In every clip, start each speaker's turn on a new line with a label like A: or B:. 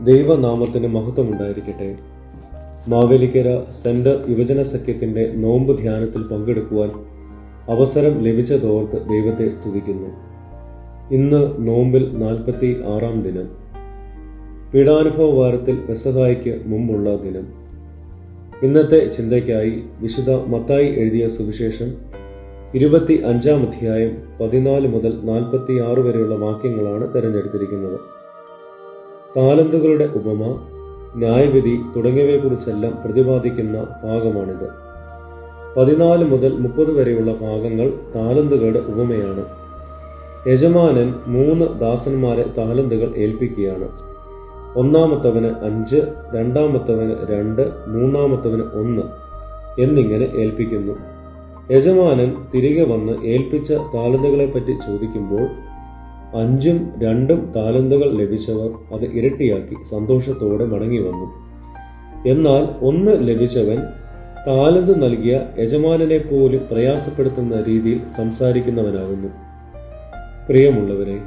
A: ദൈവനാമത്തിന് മഹത്വമുണ്ടായിരിക്കട്ടെ. മാവേലിക്കര സെന്റർ യുവജന സഖ്യത്തിന്റെ നോമ്പ് ധ്യാനത്തിൽ പങ്കെടുക്കുവാൻ അവസരം ലഭിച്ചതോർത്ത് ദൈവത്തെ സ്തുതിക്കുന്നു. ഇന്ന് നോമ്പിൽ 46-ാം ദിനം, പീഡാനുഭവ വാരത്തിൽ പെസഹായ്ക്ക് മുമ്പുള്ള ദിനം. ഇന്നത്തെ ചിന്തയ്ക്കായി വിശുദ്ധ മത്തായി എഴുതിയ സുവിശേഷം 25-ാം അധ്യായം 14 മുതൽ 46 വരെയുള്ള വാക്യങ്ങളാണ് തിരഞ്ഞെടുത്തിരിക്കുന്നത്. താലന്തുകളുടെ ഉപമ, ന്യായവിധി തുടങ്ങിയവയെക്കുറിച്ചെല്ലാം പ്രതിപാദിക്കുന്ന ഭാഗമാണിത്. 14 മുതൽ 30 വരെയുള്ള ഭാഗങ്ങൾ താലന്തുകളുടെ ഉപമയാണ്. യജമാനൻ 3 ദാസന്മാരെ താലന്തുകൾ ഏൽപ്പിക്കുകയാണ്. ഒന്നാമത്തവന് 5, രണ്ടാമത്തവന് 2, മൂന്നാമത്തവന് 1 എന്നിങ്ങനെ ഏൽപ്പിക്കുന്നു. യജമാനൻ തിരികെ വന്ന് ഏൽപ്പിച്ച താലന്തുകളെപ്പറ്റി ചോദിക്കുമ്പോൾ 5ഉം 2ഉം താലന്തുകൾ ലഭിച്ചവർ അത് ഇരട്ടിയാക്കി സന്തോഷത്തോടെ മടങ്ങി വന്നു. എന്നാൽ 1 ലഭിച്ചവൻ താലന്ത് നൽകിയ യജമാനനെ പോലും പ്രയാസപ്പെടുത്തുന്ന രീതിയിൽ സംസാരിക്കുന്നവനാകുന്നു. പ്രിയമുള്ളവരെ,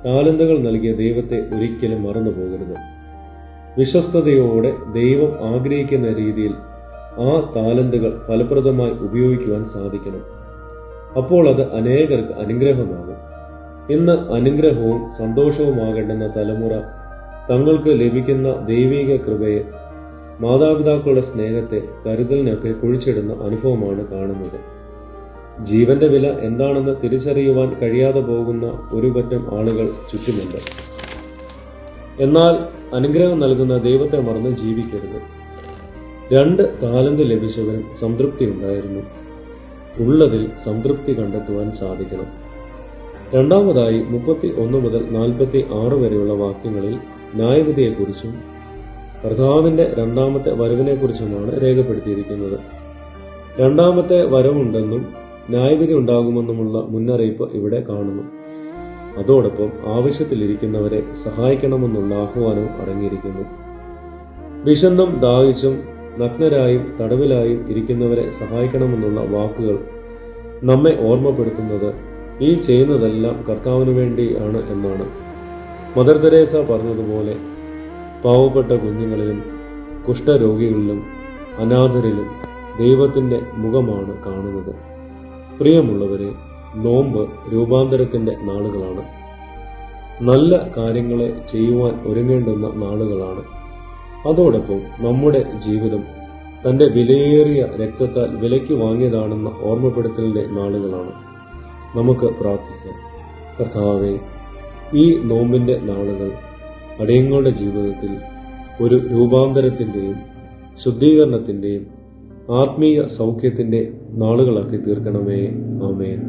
A: താലന്തുകൾ നൽകിയ ദൈവത്തെ ഒരിക്കലും മറന്നു പോകരുത്. വിശ്വസ്തയോടെ ദൈവം ആഗ്രഹിക്കുന്ന രീതിയിൽ ആ താലന്തുകൾ ഫലപ്രദമായി ഉപയോഗിക്കുവാൻ സാധിക്കണം. അപ്പോൾ അത് അനേകർക്ക് അനുഗ്രഹമാകും. ഇന്ന് അനുഗ്രഹവും സന്തോഷവുമാകേണ്ടുന്ന തലമുറ തങ്ങൾക്ക് ലഭിക്കുന്ന ദൈവിക കൃപയെ, മാതാപിതാക്കളുടെ സ്നേഹത്തെ, കരുതലിനൊക്കെ കുഴിച്ചിടുന്ന അനുഭവമാണ് കാണുന്നത്. ജീവന്റെ വില എന്താണെന്ന് തിരിച്ചറിയുവാൻ കഴിയാതെ പോകുന്ന ഒരു പറ്റം ആളുകൾ ചുറ്റുമുണ്ട്. എന്നാൽ അനുഗ്രഹം നൽകുന്ന ദൈവത്തെ മറന്ന് ജീവിക്കരുത്. 2 താലന്ത് ലഭിച്ചവരും സംതൃപ്തി ഉണ്ടായിരുന്നു. ഉള്ളതിൽ സംതൃപ്തി കണ്ടെത്തുവാൻ സാധിക്കണം. രണ്ടാമതായി 31 മുതൽ 46 വരെയുള്ള വാക്യങ്ങളിൽ ന്യായവിധിയെക്കുറിച്ചും കർത്താവിന്റെ 2ാമത്തെ വരവിനെക്കുറിച്ചുമാണ് രേഖപ്പെടുത്തിയിരിക്കുന്നത്. 2ാമത്തെ വരവുണ്ടെന്നും ന്യായവിധി ഉണ്ടാകുമെന്നുമുള്ള മുന്നറിയിപ്പ് ഇവിടെ കാണുന്നു. അതോടൊപ്പം ആവശ്യത്തിലിരിക്കുന്നവരെ സഹായിക്കണമെന്നുള്ള ആഹ്വാനവും അടങ്ങിയിരിക്കുന്നു. വിശന്നും ദാഹിച്ചും നഗ്നരായും തടവിലായും ഇരിക്കുന്നവരെ സഹായിക്കണമെന്നുള്ള വാക്കുകൾ നമ്മെ ഓർമ്മപ്പെടുത്തുന്നത് ഈ ചെയ്യുന്നതെല്ലാം കർത്താവിന് വേണ്ടിയാണ് എന്നാണ്. മദർ തെരേസ പറഞ്ഞതുപോലെ, പാവപ്പെട്ട കുഞ്ഞുങ്ങളിലും കുഷ്ഠരോഗികളിലും അനാഥരിലും ദൈവത്തിൻ്റെ മുഖമാണ് കാണുന്നത്. പ്രിയമുള്ളവരെ, നോമ്പ് രൂപാന്തരത്തിൻ്റെ നാളുകളാണ്. നല്ല കാര്യങ്ങളെ ചെയ്യുവാൻ ഒരുങ്ങേണ്ടുന്ന നാളുകളാണ്. അതോടൊപ്പം നമ്മുടെ ജീവിതം തൻ്റെ വിലയേറിയ രക്തത്താൽ വിലയ്ക്ക് വാങ്ങിയതാണെന്ന ഓർമ്മപ്പെടുത്തലിൻ്റെ നാളുകളാണ്. നമുക്ക് പ്രാർത്ഥിക്കാം. കർത്താവേ, ഈ നോമ്പിൻ്റെ നാളുകൾ അടിയങ്ങളുടെ ജീവിതത്തിൽ ഒരു രൂപാന്തരത്തിൻ്റെയും ശുദ്ധീകരണത്തിൻ്റെയും ആത്മീയ സൗഖ്യത്തിൻ്റെ നാളുകളാക്കി തീർക്കണമേ. ആമേൻ.